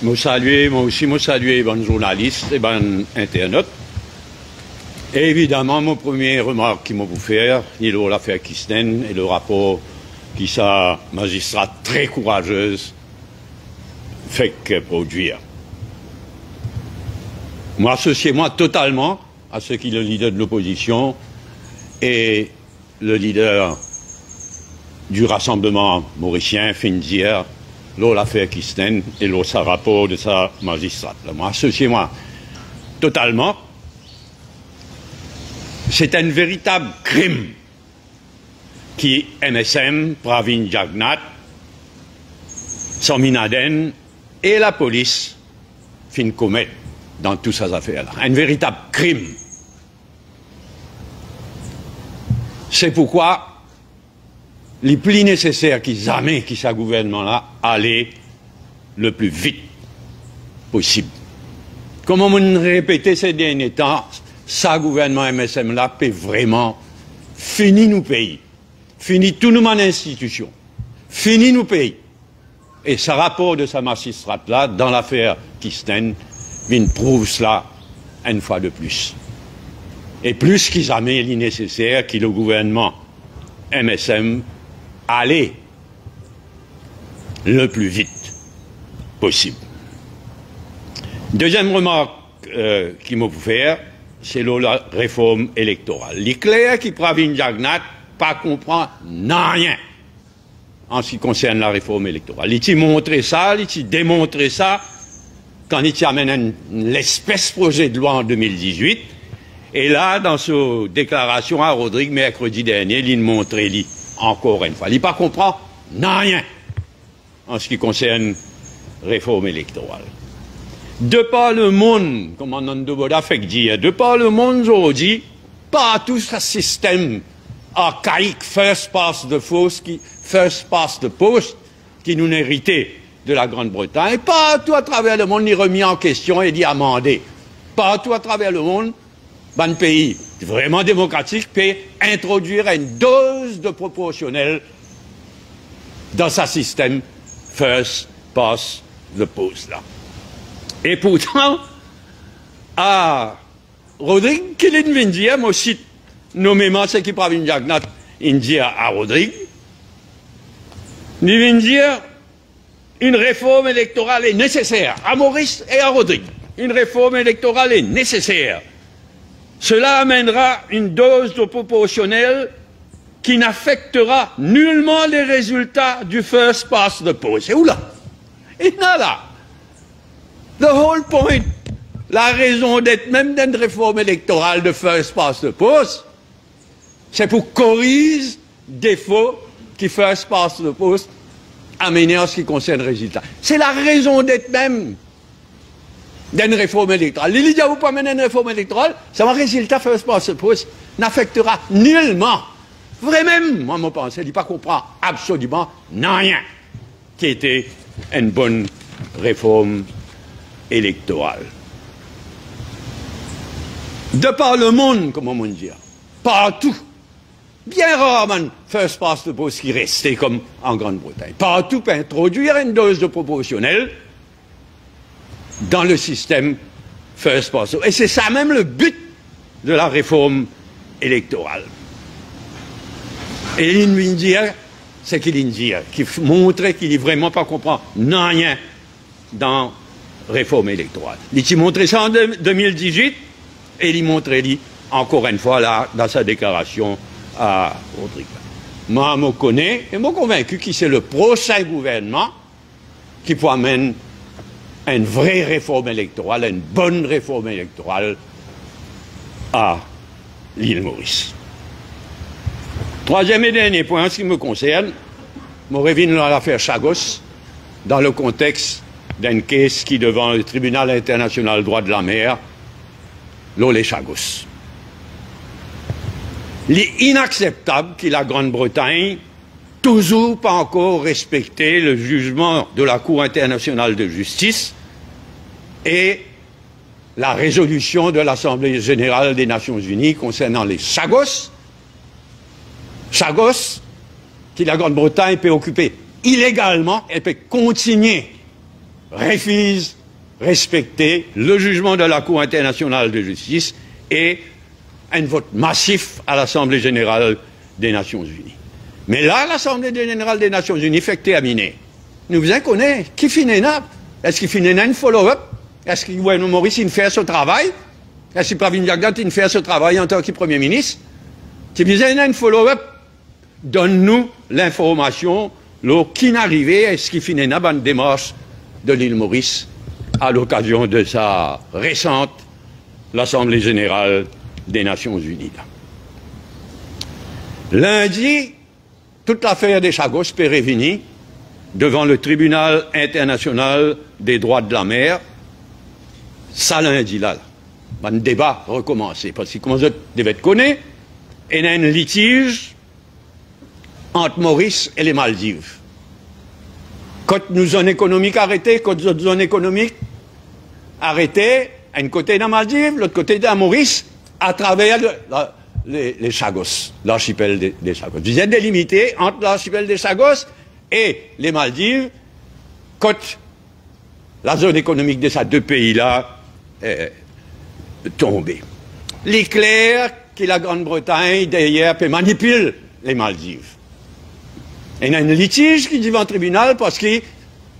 Moi aussi, je salue les bonnes journalistes et bonnes internautes. Et évidemment, mon premier remarque qui m'a vous faire, c'est l'affaire Kisten et le rapport qui sa magistrat très courageuse fait que produire. Moi, associez-moi totalement à ce qui est le leader de l'opposition et le leader du rassemblement mauricien, Finzier, l'affaire Kisten et le rapport de sa magistrate. Moi, associez-moi totalement. C'est un véritable crime qui MSM, Pravin Jagnnath, Samin Aden et la police fin commettent dans toutes ces affaires-là. Un véritable crime. C'est pourquoi il est plus nécessaire qu'ils jamais que ce gouvernement-là aller le plus vite possible. Comme on me répétait ces derniers temps, ce gouvernement MSM-là peut vraiment finir nos pays, finir tout nos institutions, finir nos pays. Et ce rapport de sa magistrate-là, dans l'affaire Kisten, prouve cela une fois de plus. Et plus qu'il jamais il est nécessaire que le gouvernement MSM aller le plus vite possible. Deuxième remarque qu'il m'a faire, c'est la réforme électorale. Il est clair que Pravin Jagnnath pas comprend rien en ce qui concerne la réforme électorale. Il t'a montré ça, il t'a démontré ça quand il t'a amené l'espèce projet de loi en 2018. Et là, dans sa déclaration à Rodrigue, mercredi dernier, il montre encore une fois. Il ne comprend rien en ce qui concerne la réforme électorale. De par le monde, comme on de Boda fait dire, de par le monde aujourd'hui, pas tout ce système archaïque first past the post qui nous héritait de la Grande-Bretagne, partout à travers le monde, il est remis en question et dit amendé. Partout à travers le monde, un pays vraiment démocratique peut introduire une dose de proportionnel dans ce système first past the post là. Et pourtant, à Rodrigue, qu'il vient dire, moi aussi, nommément ce qui Pravin Jagnnath, il dit à Rodrigue, il vient dire, une réforme électorale est nécessaire, à Maurice et à Rodrigue. Une réforme électorale est nécessaire. Cela amènera une dose de proportionnel qui n'affectera nullement les résultats du first past the post. Et où là? Et là. The whole point, la raison d'être même d'une réforme électorale de first past the post, c'est pour corriger défauts qui first past the post amènent en ce qui concerne le résultat. C'est la raison d'être même d'une réforme électorale. Il dit à vous pas mener une réforme électorale, ça va résultat first past the post n'affectera nullement. Vraiment, moi, mon pensée, il ne pas comprendre absolument rien qui était une bonne réforme électorale. De par le monde, comme on dit, partout, bien rarement, first past the post qui restait comme en Grande-Bretagne. Partout pour introduire une dose de proportionnel dans le système first past the post. Et c'est ça même le but de la réforme électorale. Et il vient dire, c'est qu'il vient dire, qui montrait qu'il n'est vraiment pas comprend rien dans réforme électorale. Il a montré ça en 2018 et il montrait encore une fois là dans sa déclaration à Rodrigue. Moi, je connais et je suis convaincu que c'est le prochain gouvernement qui peut amener une vraie réforme électorale, une bonne réforme électorale à l'île Maurice. Troisième et dernier point, en ce qui me concerne, je reviens dans l'affaire Chagos dans le contexte d'un case qui devant le tribunal international droit de la mer, les Chagos. Il est inacceptable que la Grande-Bretagne, toujours pas encore respecté le jugement de la Cour internationale de justice et la résolution de l'Assemblée générale des Nations unies concernant les Chagos. Chagos, que la Grande-Bretagne peut occuper illégalement, elle peut continuer refuse respecter le jugement de la Cour internationale de justice et un vote massif à l'Assemblée générale des Nations unies. Mais là, l'Assemblée générale des Nations unies fait terminer. Nous vous en connaissons. Qui finit là? Est-ce qu'il finit un follow-up? Est-ce que Gouvernement Maurice il fait ce travail? Est-ce que Pravin Jagdant il fait ce travail en tant que Premier ministre? Si vous avez un follow-up, donne-nous l'information, qui n'arrivait, est-ce qu'il finit dans une démarche de l'île Maurice à l'occasion de sa récente l'Assemblée générale des Nations unies. Lundi, toute l'affaire des Chagos Pérévini devant le tribunal international des droits de la mer. Ça lundi là, un débat recommencé parce que comme vous devez connaître, il y a un litige entre Maurice et les Maldives. Côte nous zone économique arrêtée, côte autres zone économique arrêtée, un côté de la Maldive, l'autre côté de la Maurice, à travers les Chagos, l'archipel des Chagos. Vous êtes délimité entre l'archipel des Chagos et les Maldives, côte la zone économique de ces deux pays-là est tombée. L'éclair que la Grande-Bretagne, d'ailleurs, manipule les Maldives. Il y a un litige qui dit devant le tribunal parce que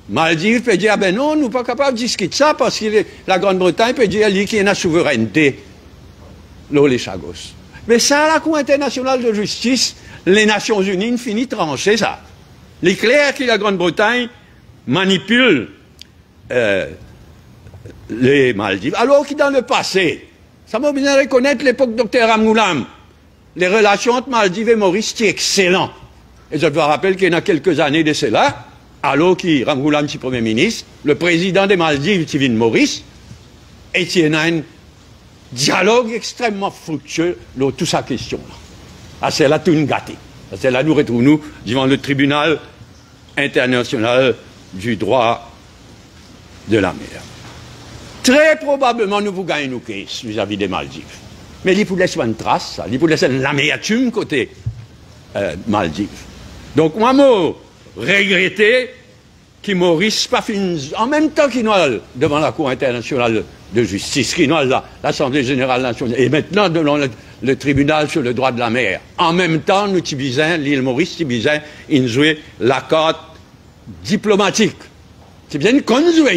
Maldives peut dire, ah ben non, nous ne sommes pas capables de discuter ça parce que la Grande-Bretagne peut dire qu'il y a une souveraineté, les Chagos. Mais ça, la Cour internationale de justice, les Nations unies finissent de trancher ça. L'éclair que la Grande-Bretagne manipule les Maldives, alors que dans le passé, ça m'a bien reconnaître l'époque Dr Ramgoolam, les relations entre Maldives et Maurice étaient excellentes. Et je dois rappeler qu'il y a quelques années de cela, alors que Ramgoolam était Premier ministre, le président des Maldives, Tivin Maurice, et il y a un dialogue extrêmement fructueux sur toute sa question-là. Ah, c'est là tout une gâtée. C'est là nous retrouvons devant le tribunal international du droit de la mer. Très probablement, nous vous gagnons nos cases vis-à-vis des Maldives. Mais il faut laisser une trace, ça. Il faut laisser l'amertume côté Maldives. Donc, moi, je regrette que Maurice pas fini, en même temps qu'il est devant la Cour internationale de justice, qu'il est l'Assemblée générale nationale, et maintenant devant le tribunal sur le droit de la mer. En même temps, nous tibisons, l'île Maurice tibisons, il jouait la carte diplomatique. C'est bien qu'on joue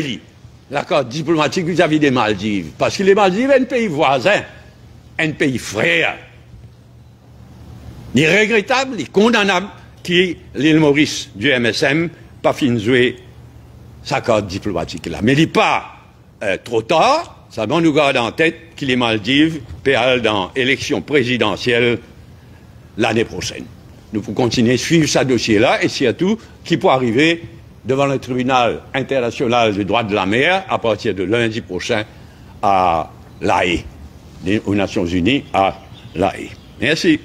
la carte diplomatique vis-à-vis des Maldives. Parce que les Maldives sont un pays voisin, un pays frère. Il est regrettable, il est condamnable que l'île Maurice du MSM pas fini de jouer sa carte diplomatique là. Mais il n'est pas trop tard, ça va nous garder en tête que les Maldives perdent dans l'élection présidentielle l'année prochaine. Nous pouvons continuer à suivre ce dossier-là et surtout qui peut arriver devant le tribunal international du droit de la mer à partir de lundi prochain à La Haye, aux Nations Unies à La Haye. Merci.